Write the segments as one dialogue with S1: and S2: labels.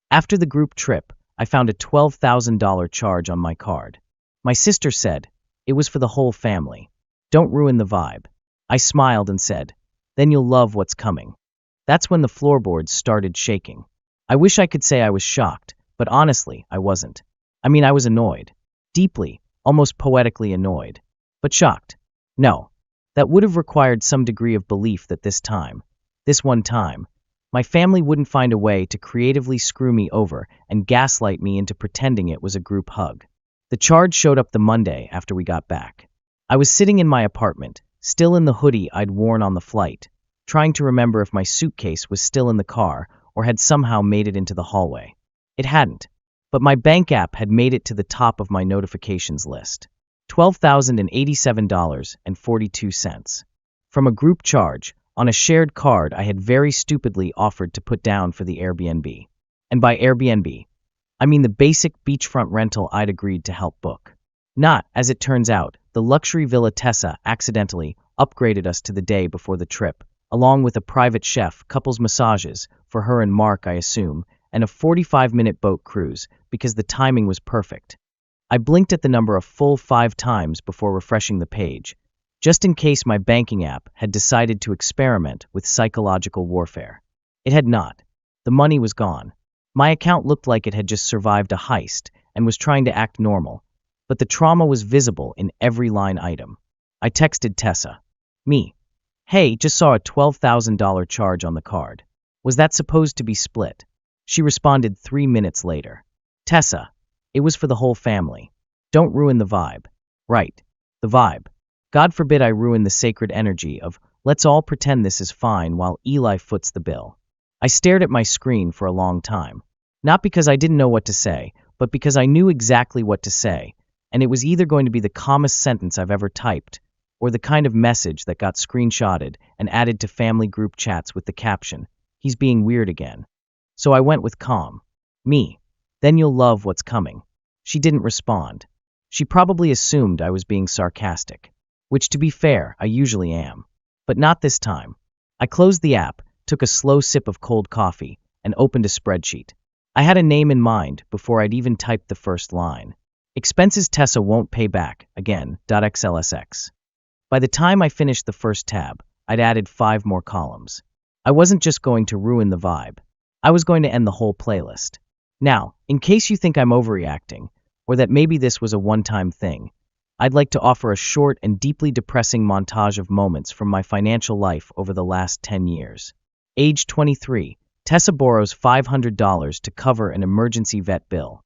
S1: After the group trip, I found a $12,000 charge on my card. My sister said, it was for the whole family. Don't ruin the vibe. I smiled and said, then you'll love what's coming. That's when the floorboards started shaking. I wish I could say I was shocked, but honestly, I wasn't. I mean, I was annoyed. Deeply, almost poetically annoyed. But shocked. No. That would have required some degree of belief that this one time, my family wouldn't find a way to creatively screw me over and gaslight me into pretending it was a group hug. The charge showed up the Monday after we got back. I was sitting in my apartment, still in the hoodie I'd worn on the flight, trying to remember if my suitcase was still in the car or had somehow made it into the hallway. It hadn't, but my bank app had made it to the top of my notifications list. $12,087.42. From a group charge, on a shared card I had very stupidly offered to put down for the Airbnb. And by Airbnb, I mean the basic beachfront rental I'd agreed to help book. Not, as it turns out, the luxury villa Tessa accidentally upgraded us to the day before the trip, along with a private chef, couples massages, for her and Mark I assume, and a 45-minute boat cruise, because the timing was perfect. I blinked at the number a full 5 times before refreshing the page, just in case my banking app had decided to experiment with psychological warfare. It had not. The money was gone. My account looked like it had just survived a heist and was trying to act normal, but the trauma was visible in every line item. I texted Tessa. Me. Hey, just saw a $12,000 charge on the card. Was that supposed to be split? She responded 3 minutes later. Tessa. It was for the whole family. Don't ruin the vibe. Right. The vibe. God forbid I ruin the sacred energy of, let's all pretend this is fine while Eli foots the bill. I stared at my screen for a long time. Not because I didn't know what to say, but because I knew exactly what to say, and it was either going to be the calmest sentence I've ever typed, or the kind of message that got screenshotted and added to family group chats with the caption, he's being weird again. So I went with calm. Me. Then you'll love what's coming. She didn't respond. She probably assumed I was being sarcastic, which to be fair, I usually am. But not this time. I closed the app, took a slow sip of cold coffee, and opened a spreadsheet. I had a name in mind before I'd even typed the first line. Expenses Tessa won't pay back, again, .xlsx. By the time I finished the first tab, I'd added 5 more columns. I wasn't just going to ruin the vibe. I was going to end the whole playlist. Now, in case you think I'm overreacting, or that maybe this was a one-time thing, I'd like to offer a short and deeply depressing montage of moments from my financial life over the last 10 years. Age 23, Tessa borrows $500 to cover an emergency vet bill.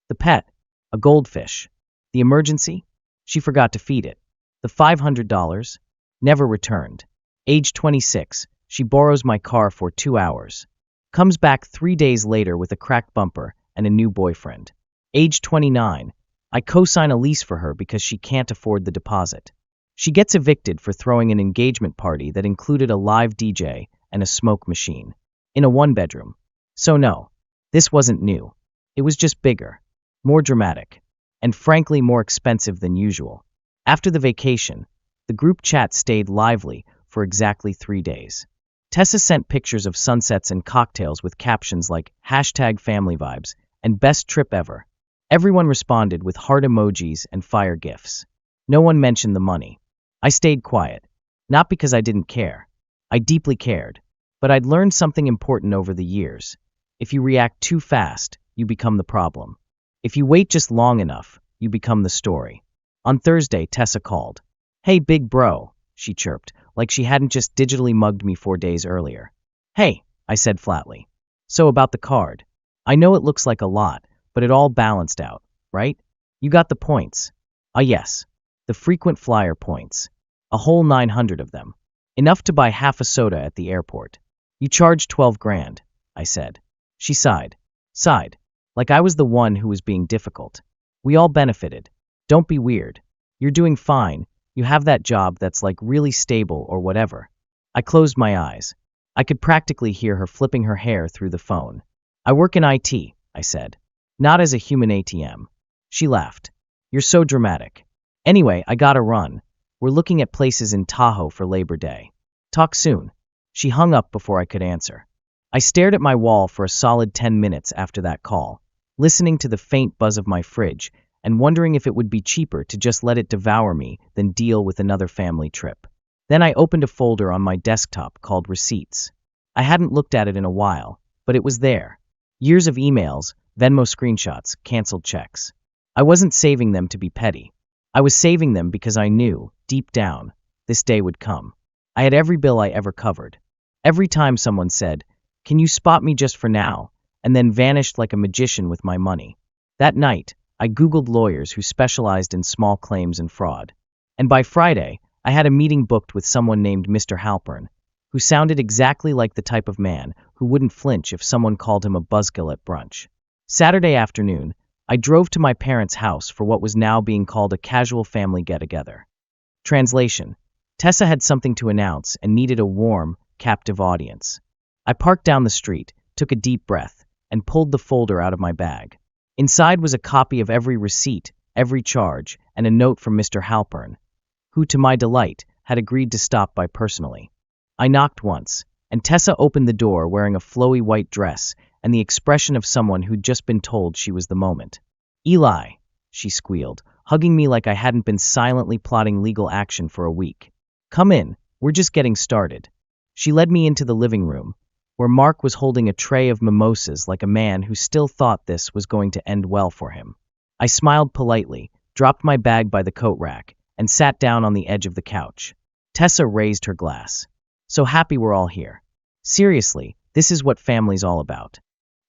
S1: The pet, a goldfish. The emergency? She forgot to feed it. The $500? Never returned. Age 26, she borrows my car for 2 hours. Comes back 3 days later with a cracked bumper and a new boyfriend. Age 29, I co-sign a lease for her because she can't afford the deposit. She gets evicted for throwing an engagement party that included a live DJ and a smoke machine. In a 1-bedroom. So no, this wasn't new. It was just bigger, more dramatic, and frankly more expensive than usual. After the vacation, the group chat stayed lively for exactly 3 days. Tessa sent pictures of sunsets and cocktails with captions like #FamilyVibes and best trip ever. Everyone responded with heart emojis and fire gifs. No one mentioned the money. I stayed quiet, not because I didn't care. I deeply cared, but I'd learned something important over the years. If you react too fast, you become the problem. If you wait just long enough, you become the story. On Thursday, Tessa called. Hey, big bro, she chirped, like she hadn't just digitally mugged me 4 days earlier. Hey, I said flatly. So about the card. I know it looks like a lot, but it all balanced out, right? You got the points. Ah yes, the frequent flyer points. A whole 900 of them. Enough to buy half a soda at the airport. You charged 12 grand, I said. She sighed, like I was the one who was being difficult. We all benefited. Don't be weird. You're doing fine. You have that job that's like really stable or whatever. I closed my eyes. I could practically hear her flipping her hair through the phone. I work in IT, I said. Not as a human ATM. She laughed. You're so dramatic. Anyway, I gotta run. We're looking at places in Tahoe for Labor Day. Talk soon. She hung up before I could answer. I stared at my wall for a solid 10 minutes after that call, listening to the faint buzz of my fridge and wondering if it would be cheaper to just let it devour me than deal with another family trip. Then I opened a folder on my desktop called Receipts. I hadn't looked at it in a while, but it was there. Years of emails, Venmo screenshots, canceled checks. I wasn't saving them to be petty. I was saving them because I knew, deep down, this day would come. I had every bill I ever covered. Every time someone said, "Can you spot me just for now?" and then vanished like a magician with my money. That night, I Googled lawyers who specialized in small claims and fraud. And by Friday, I had a meeting booked with someone named Mr. Halpern, who sounded exactly like the type of man who wouldn't flinch if someone called him a buzzkill at brunch. Saturday afternoon, I drove to my parents' house for what was now being called a casual family get-together. Translation: Tessa had something to announce and needed a warm, captive audience. I parked down the street, took a deep breath, and pulled the folder out of my bag. Inside was a copy of every receipt, every charge, and a note from Mr. Halpern, who, to my delight, had agreed to stop by personally. I knocked once, and Tessa opened the door wearing a flowy white dress and the expression of someone who'd just been told she was the moment. "Eli," she squealed, hugging me like I hadn't been silently plotting legal action for a week. "Come in, we're just getting started." She led me into the living room, where Mark was holding a tray of mimosas like a man who still thought this was going to end well for him. I smiled politely, dropped my bag by the coat rack, and sat down on the edge of the couch. Tessa raised her glass. "So happy we're all here. Seriously, this is what family's all about."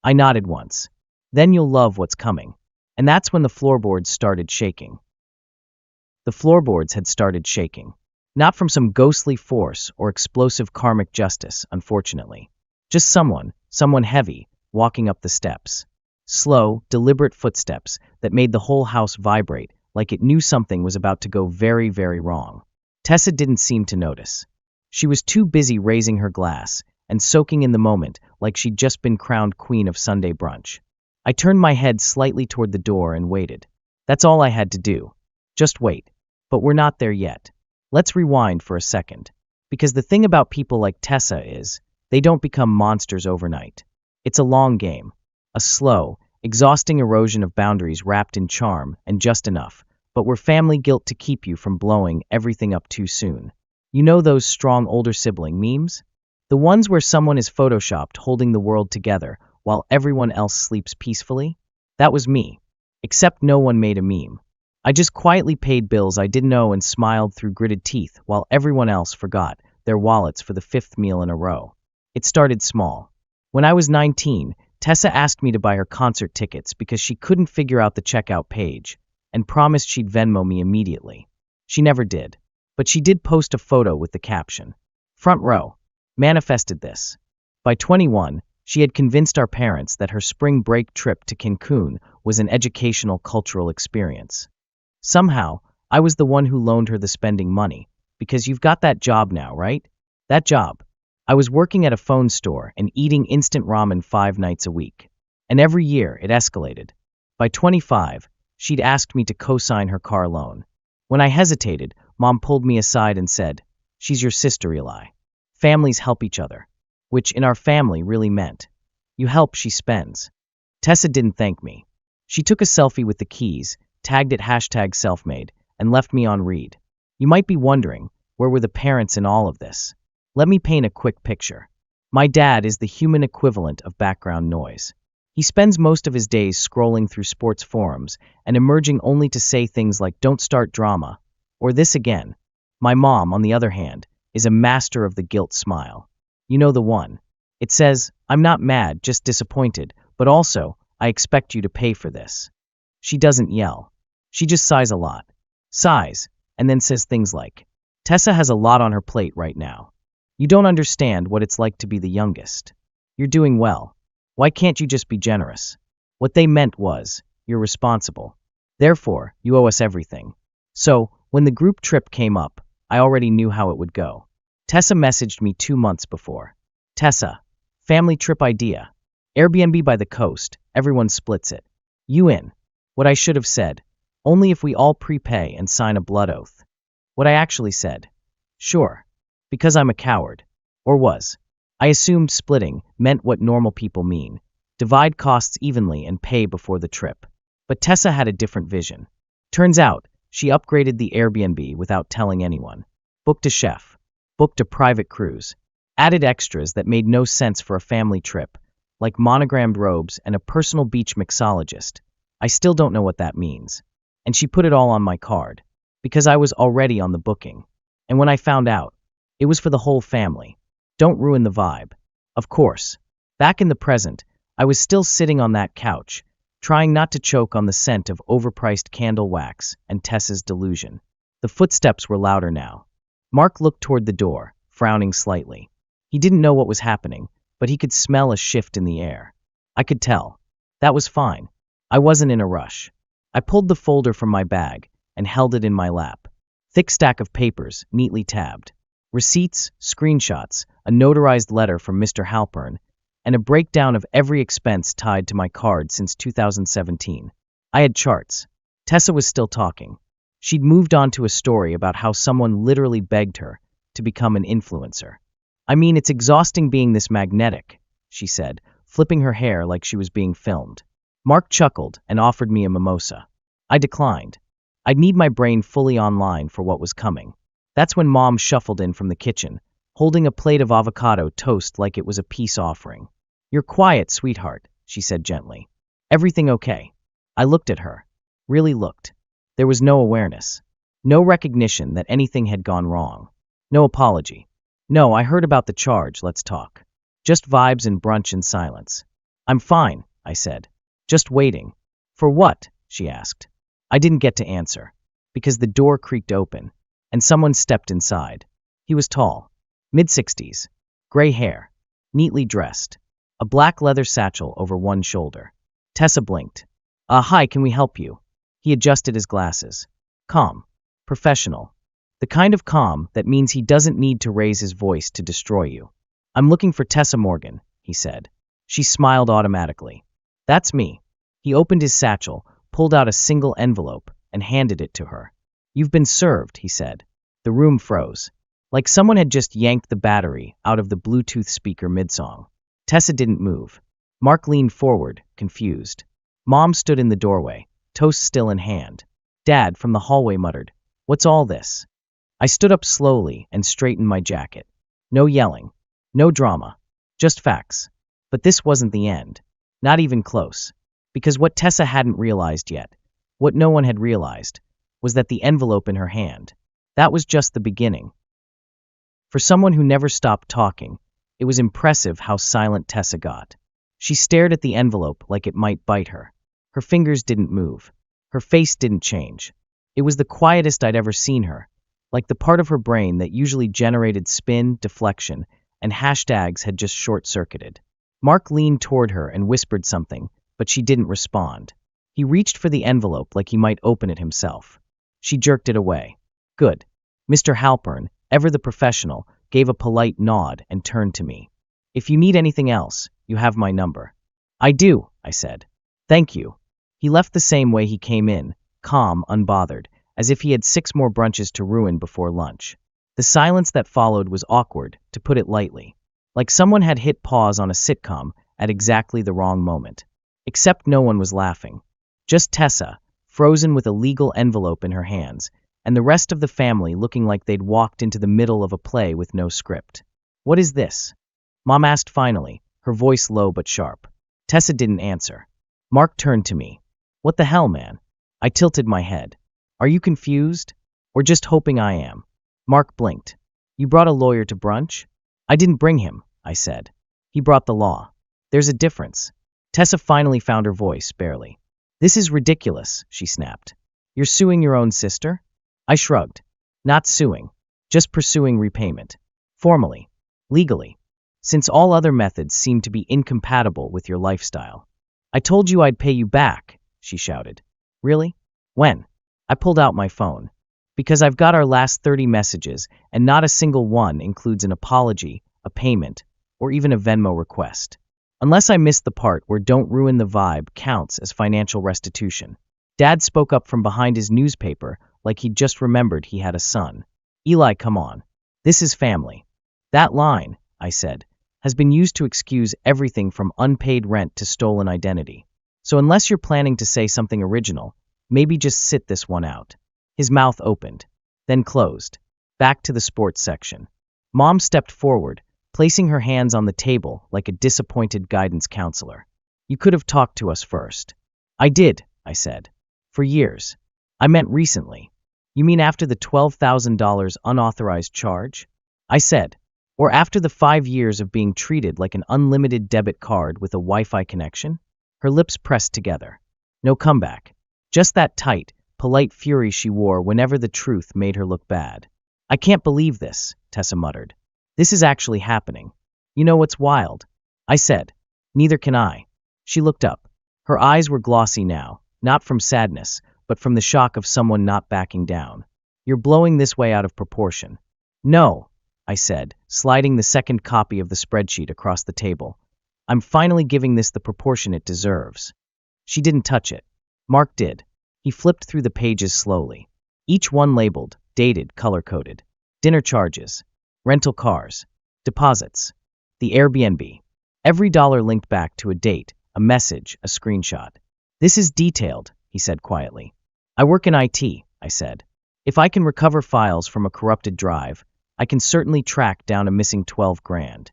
S1: I nodded once. "Then you'll love what's coming." And that's when the floorboards started shaking. The floorboards had started shaking. Not from some ghostly force or explosive karmic justice, unfortunately. Just someone heavy, walking up the steps. Slow, deliberate footsteps that made the whole house vibrate like it knew something was about to go very, very wrong. Tessa didn't seem to notice. She was too busy raising her glass and soaking in the moment like she'd just been crowned queen of Sunday brunch. I turned my head slightly toward the door and waited. That's all I had to do. Just wait. But we're not there yet. Let's rewind for a second. Because the thing about people like Tessa is, they don't become monsters overnight. It's a long game. A slow, exhausting erosion of boundaries wrapped in charm and just enough, but we're family guilt to keep you from blowing everything up too soon. You know those strong older sibling memes? The ones where someone is photoshopped holding the world together while everyone else sleeps peacefully? That was me. Except no one made a meme. I just quietly paid bills I didn't owe and smiled through gritted teeth while everyone else forgot their wallets for the 5th meal in a row. It started small. When I was 19, Tessa asked me to buy her concert tickets because she couldn't figure out the checkout page and promised she'd Venmo me immediately. She never did. But she did post a photo with the caption, "Front row." Manifested this. By 21, she had convinced our parents that her spring break trip to Cancun was an educational cultural experience. Somehow, I was the one who loaned her the spending money, because you've got that job now, right? That job. I was working at a phone store and eating instant ramen 5 nights a week. And every year, it escalated. By 25, she'd asked me to co-sign her car loan. When I hesitated, Mom pulled me aside and said, "She's your sister, Eli. Families help each other." Which in our family really meant, you help, she spends. Tessa didn't thank me. She took a selfie with the keys, tagged it #selfmade, and left me on read. You might be wondering, where were the parents in all of this? Let me paint a quick picture. My dad is the human equivalent of background noise. He spends most of his days scrolling through sports forums and emerging only to say things like "don't start drama," or "this again." My mom, on the other hand, is a master of the guilt smile. You know the one. It says, "I'm not mad, just disappointed, but also, I expect you to pay for this." She doesn't yell. She just sighs a lot. Sighs, and then says things like, "Tessa has a lot on her plate right now. You don't understand what it's like to be the youngest. You're doing well. Why can't you just be generous?" What they meant was, you're responsible. Therefore, you owe us everything. So, when the group trip came up, I already knew how it would go. Tessa messaged me 2 months before. "Tessa, family trip idea. Airbnb by the coast, everyone splits it. You in?" What I should have said, "Only if we all prepay and sign a blood oath." What I actually said, "Sure." Because I'm a coward. Or was. I assumed splitting meant what normal people mean: divide costs evenly and pay before the trip. But Tessa had a different vision. Turns out, she upgraded the Airbnb without telling anyone. Booked a chef, booked a private cruise, added extras that made no sense for a family trip, like monogrammed robes and a personal beach mixologist. I still don't know what that means. And she put it all on my card, because I was already on the booking. And when I found out, it was for the whole family. Don't ruin the vibe. Of course. Back in the present, I was still sitting on that couch, trying not to choke on the scent of overpriced candle wax and Tessa's delusion. The footsteps were louder now. Mark looked toward the door, frowning slightly. He didn't know what was happening, but he could smell a shift in the air. I could tell. That was fine. I wasn't in a rush. I pulled the folder from my bag and held it in my lap. Thick stack of papers, neatly tabbed. Receipts, screenshots, a notarized letter from Mr. Halpern, and a breakdown of every expense tied to my card since 2017. I had charts. Tessa was still talking. She'd moved on to a story about how someone literally begged her to become an influencer. I mean, it's exhausting being this magnetic, she said, flipping her hair like she was being filmed. Mark chuckled and offered me a mimosa. I declined. I'd need my brain fully online for what was coming. That's when Mom shuffled in from the kitchen, holding a plate of avocado toast like it was a peace offering. "You're quiet, sweetheart," she said gently. "Everything okay?" I looked at her. Really looked. There was no awareness. No recognition that anything had gone wrong. No apology. "No, I heard about the charge, let's talk." Just vibes and brunch and silence. "I'm fine," I said. "Just waiting." "For what?" she asked. I didn't get to answer, because the door creaked open, and someone stepped inside. He was tall, mid-60s, gray hair, neatly dressed, a black leather satchel over one shoulder. Tessa blinked. Hi, can we help you?" He adjusted his glasses. Calm. Professional. The kind of calm that means he doesn't need to raise his voice to destroy you. "I'm looking for Tessa Morgan," he said. She smiled automatically. "That's me." He opened his satchel, pulled out a single envelope, and handed it to her. "You've been served," he said. The room froze. Like someone had just yanked the battery out of the Bluetooth speaker mid-song. Tessa didn't move. Mark leaned forward, confused. Mom stood in the doorway, toast still in hand. Dad, from the hallway, muttered, "What's all this?" I stood up slowly and straightened my jacket. No yelling. No drama. Just facts. But this wasn't the end. Not even close. Because what Tessa hadn't realized yet, what no one had realized, was that the envelope in her hand, that was just the beginning. For someone who never stopped talking, it was impressive how silent Tessa got. She stared at the envelope like it might bite her. Her fingers didn't move. Her face didn't change. It was the quietest I'd ever seen her, like the part of her brain that usually generated spin, deflection, and hashtags had just short-circuited. Mark leaned toward her and whispered something, but she didn't respond. He reached for the envelope like he might open it himself. She jerked it away. "Good." Mr. Halpern, ever the professional, gave a polite nod and turned to me. "If you need anything else, you have my number." "I do," I said. "Thank you." He left the same way he came in, calm, unbothered, as if he had 6 more brunches to ruin before lunch. The silence that followed was awkward, to put it lightly. Like someone had hit pause on a sitcom at exactly the wrong moment. Except no one was laughing. Just Tessa, frozen with a legal envelope in her hands, and the rest of the family looking like they'd walked into the middle of a play with no script. "What is this?" Mom asked finally, her voice low but sharp. Tessa didn't answer. Mark turned to me. "What the hell, man?" I tilted my head. "Are you confused? Or just hoping I am?" Mark blinked. "You brought a lawyer to brunch?" "I didn't bring him," I said. "He brought the law." "There's a difference." Tessa finally found her voice, barely. "This is ridiculous," she snapped. "You're suing your own sister?" I shrugged. "Not suing. Just pursuing repayment. Formally. Legally. Since all other methods seem to be incompatible with your lifestyle." "I told you I'd pay you back," she shouted. "Really? When?" I pulled out my phone. "Because I've got our last 30 messages, and not a single one includes an apology, a payment, or even a Venmo request. Unless I missed the part where 'don't ruin the vibe' counts as financial restitution." Dad spoke up from behind his newspaper like he'd just remembered he had a son. "Eli, come on. This is family." "That line," I said, has been used to excuse everything from unpaid rent to stolen identity. So unless you're planning to say something original, maybe just sit this one out. His mouth opened, then closed. Back to the sports section. Mom stepped forward, placing her hands on the table like a disappointed guidance counselor. You could have talked to us first. I did, I said. For years. I meant recently. You mean after the $12,000 unauthorized charge? I said. Or after the 5 years of being treated like an unlimited debit card with a Wi-Fi connection? Her lips pressed together. No comeback. Just that tight, polite fury she wore whenever the truth made her look bad. I can't believe this, Tessa muttered. This is actually happening. You know what's wild? I said. Neither can I. She looked up. Her eyes were glossy now, not from sadness, but from the shock of someone not backing down. You're blowing this way out of proportion. No, I said, sliding the second copy of the spreadsheet across the table. I'm finally giving this the proportion it deserves. She didn't touch it. Mark did. He flipped through the pages slowly. Each one labeled, dated, color-coded. Dinner charges. Rental cars. Deposits. The Airbnb. Every dollar linked back to a date, a message, a screenshot. This is detailed, he said quietly. I work in IT, I said. If I can recover files from a corrupted drive, I can certainly track down a missing 12 grand.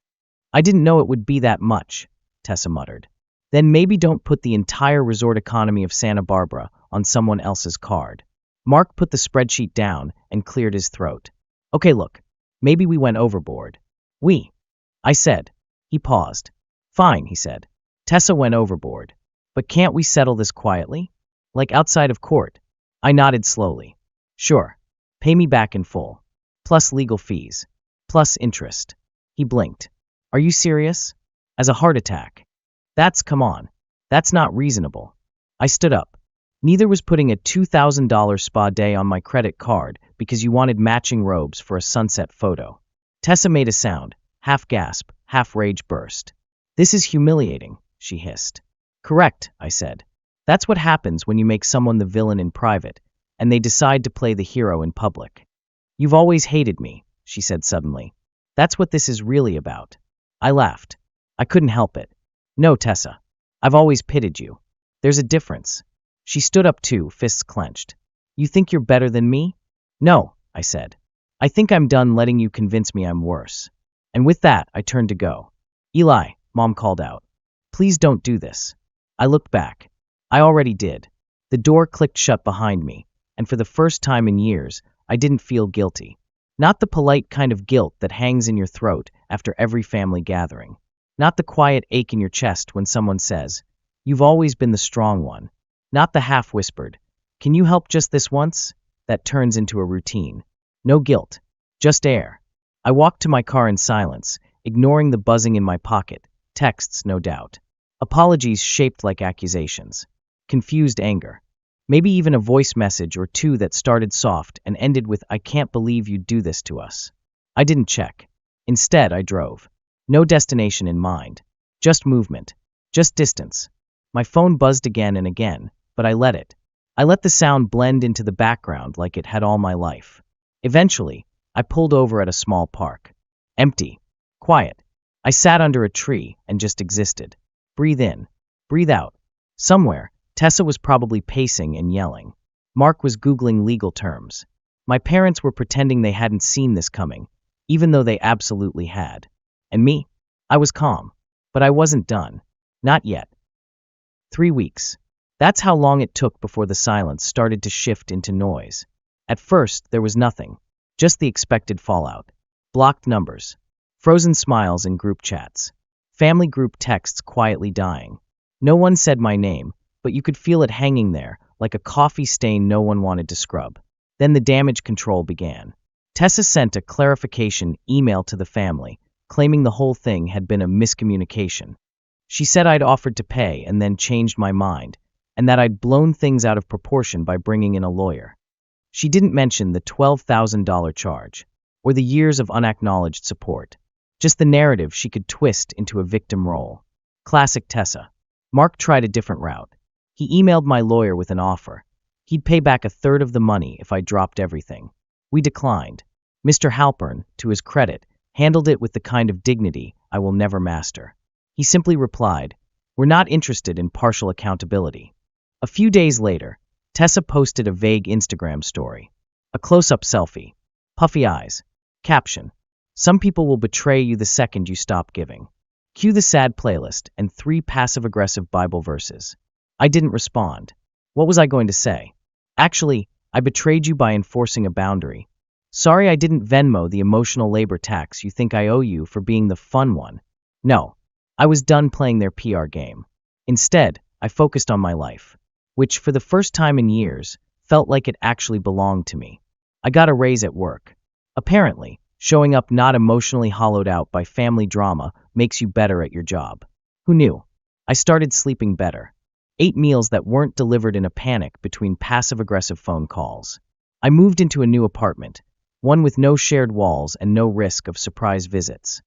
S1: I didn't know it would be that much, Tessa muttered. Then maybe don't put the entire resort economy of Santa Barbara on someone else's card. Mark put the spreadsheet down and cleared his throat. Okay, look, maybe we went overboard. I said. He paused. Fine, he said. Tessa went overboard. But can't we settle this quietly? Like outside of court? I nodded slowly. Sure. Pay me back in full. Plus legal fees. Plus interest. He blinked. Are you serious? As a heart attack. Come on. That's not reasonable. I stood up. Neither was putting a $2,000 spa day on my credit card because you wanted matching robes for a sunset photo. Tessa made a sound, half gasp, half rage burst. This is humiliating, she hissed. Correct, I said. That's what happens when you make someone the villain in private, and they decide to play the hero in public. You've always hated me, she said suddenly. That's what this is really about. I laughed. I couldn't help it. No, Tessa. I've always pitied you. There's a difference. She stood up too, fists clenched. You think you're better than me? No, I said. I think I'm done letting you convince me I'm worse. And with that, I turned to go. Eli, Mom called out. Please don't do this. I looked back. I already did. The door clicked shut behind me, and for the first time in years, I didn't feel guilty. Not the polite kind of guilt that hangs in your throat after every family gathering. Not the quiet ache in your chest when someone says, "You've always been the strong one." Not the half-whispered, "Can you help just this once?" that turns into a routine. No guilt, just air. I walked to my car in silence, ignoring the buzzing in my pocket, texts no doubt. Apologies shaped like accusations. Confused anger. Maybe even a voice message or two that started soft and ended with, "I can't believe you'd do this to us." I didn't check. Instead, I drove. No destination in mind. Just movement. Just distance. My phone buzzed again and again, but I let it. I let the sound blend into the background like it had all my life. Eventually, I pulled over at a small park. Empty. Quiet. I sat under a tree and just existed. Breathe in. Breathe out. Somewhere, Tessa was probably pacing and yelling. Mark was Googling legal terms. My parents were pretending they hadn't seen this coming, even though they absolutely had. And me? I was calm. But I wasn't done. Not yet. 3 weeks. That's how long it took before the silence started to shift into noise. At first, there was nothing. Just the expected fallout. Blocked numbers. Frozen smiles in group chats. Family group texts quietly dying. No one said my name, but you could feel it hanging there, like a coffee stain no one wanted to scrub. Then the damage control began. Tessa sent a clarification email to the family, claiming the whole thing had been a miscommunication. She said I'd offered to pay and then changed my mind, and that I'd blown things out of proportion by bringing in a lawyer. She didn't mention the $12,000 charge, or the years of unacknowledged support. Just the narrative she could twist into a victim role. Classic Tessa. Mark tried a different route. He emailed my lawyer with an offer. He'd pay back a third of the money if I dropped everything. We declined. Mr. Halpern, to his credit, handled it with the kind of dignity I will never master. He simply replied, "We're not interested in partial accountability." A few days later, Tessa posted a vague Instagram story. A close-up selfie. Puffy eyes. Caption: "Some people will betray you the second you stop giving." Cue the sad playlist and 3 passive-aggressive Bible verses. I didn't respond. What was I going to say? Actually, I betrayed you by enforcing a boundary. Sorry I didn't Venmo the emotional labor tax you think I owe you for being the fun one. No, I was done playing their PR game. Instead, I focused on my life, which, for the first time in years, felt like it actually belonged to me. I got a raise at work. Apparently, showing up not emotionally hollowed out by family drama makes you better at your job. Who knew? I started sleeping better. 8 meals that weren't delivered in a panic between passive-aggressive phone calls. I moved into a new apartment, one with no shared walls and no risk of surprise visits.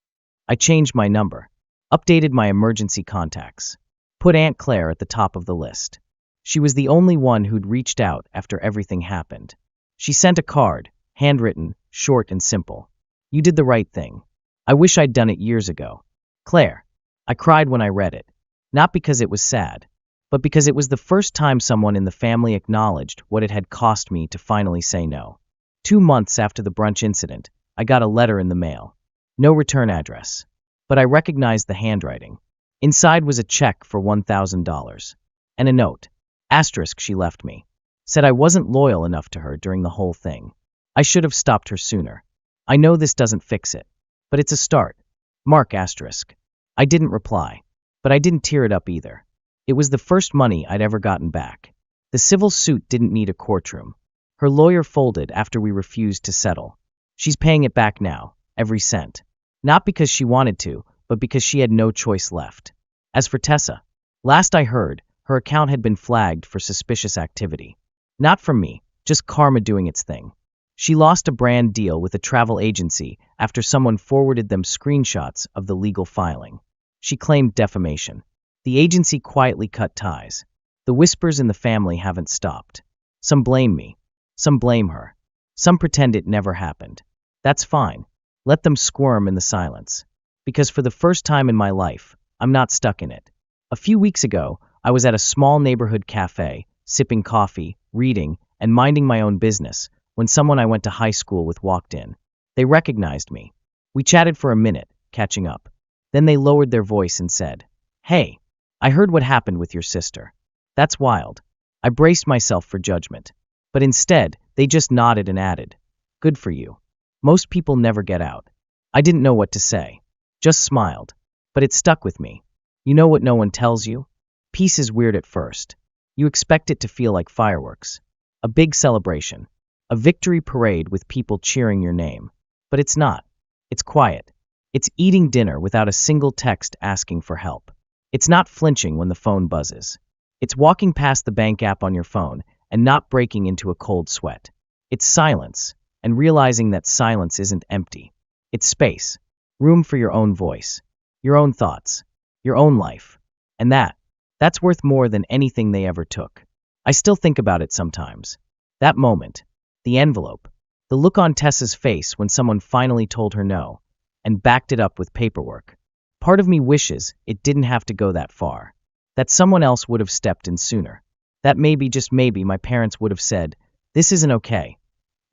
S1: I changed my number, updated my emergency contacts, put Aunt Claire at the top of the list. She was the only one who'd reached out after everything happened. She sent a card, handwritten, short and simple. "You did the right thing. I wish I'd done it years ago. Claire." I cried when I read it, not because it was sad, but because it was the first time someone in the family acknowledged what it had cost me to finally say no. 2 months after the brunch incident, I got a letter in the mail. No return address. But I recognized the handwriting. Inside was a check for $1,000. And a note. Asterisk she left me. Said I wasn't loyal enough to her during the whole thing. I should have stopped her sooner. I know this doesn't fix it, but it's a start. Mark asterisk. I didn't reply, but I didn't tear it up either. It was the first money I'd ever gotten back. The civil suit didn't need a courtroom. Her lawyer folded after we refused to settle. She's paying it back now, every cent. Not because she wanted to, but because she had no choice left. As for Tessa, last I heard, her account had been flagged for suspicious activity. Not from me, just karma doing its thing. She lost a brand deal with a travel agency after someone forwarded them screenshots of the legal filing. She claimed defamation. The agency quietly cut ties. The whispers in the family haven't stopped. Some blame me. Some blame her. Some pretend it never happened. That's fine. Let them squirm in the silence. Because for the first time in my life, I'm not stuck in it. A few weeks ago, I was at a small neighborhood cafe, sipping coffee, reading, and minding my own business, when someone I went to high school with walked in. They recognized me. We chatted for a minute, catching up. Then they lowered their voice and said, "Hey, I heard what happened with your sister. That's wild." I braced myself for judgment. But instead, they just nodded and added, "Good for you." Most people never get out. I didn't know what to say. Just smiled. But it stuck with me. You know what no one tells you? Peace is weird at first. You expect it to feel like fireworks. A big celebration. A victory parade with people cheering your name. But it's not. It's quiet. It's eating dinner without a single text asking for help. It's not flinching when the phone buzzes. It's walking past the bank app on your phone and not breaking into a cold sweat. It's silence, and realizing that silence isn't empty. It's space. Room for your own voice. Your own thoughts. Your own life. And that's worth more than anything they ever took. I still think about it sometimes. That moment. The envelope. The look on Tessa's face when someone finally told her no, and backed it up with paperwork. Part of me wishes it didn't have to go that far. That someone else would have stepped in sooner. That maybe, just maybe, my parents would have said, "This isn't okay."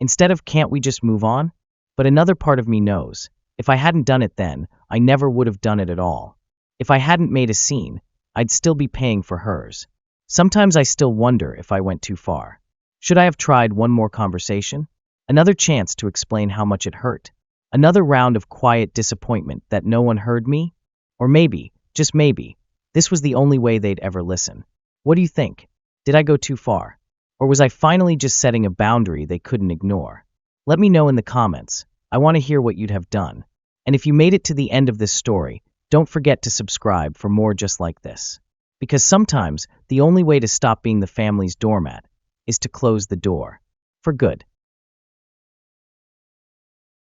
S1: Instead of, "Can't we just move on?" But another part of me knows, if I hadn't done it then, I never would have done it at all. If I hadn't made a scene, I'd still be paying for hers. Sometimes I still wonder if I went too far. Should I have tried one more conversation? Another chance to explain how much it hurt? Another round of quiet disappointment that no one heard me? Or maybe, just maybe, this was the only way they'd ever listen. What do you think? Did I go too far? Or was I finally just setting a boundary they couldn't ignore? Let me know in the comments. I want to hear what you'd have done. And if you made it to the end of this story, don't forget to subscribe for more just like this. Because sometimes, the only way to stop being the family's doormat is to close the door. For good.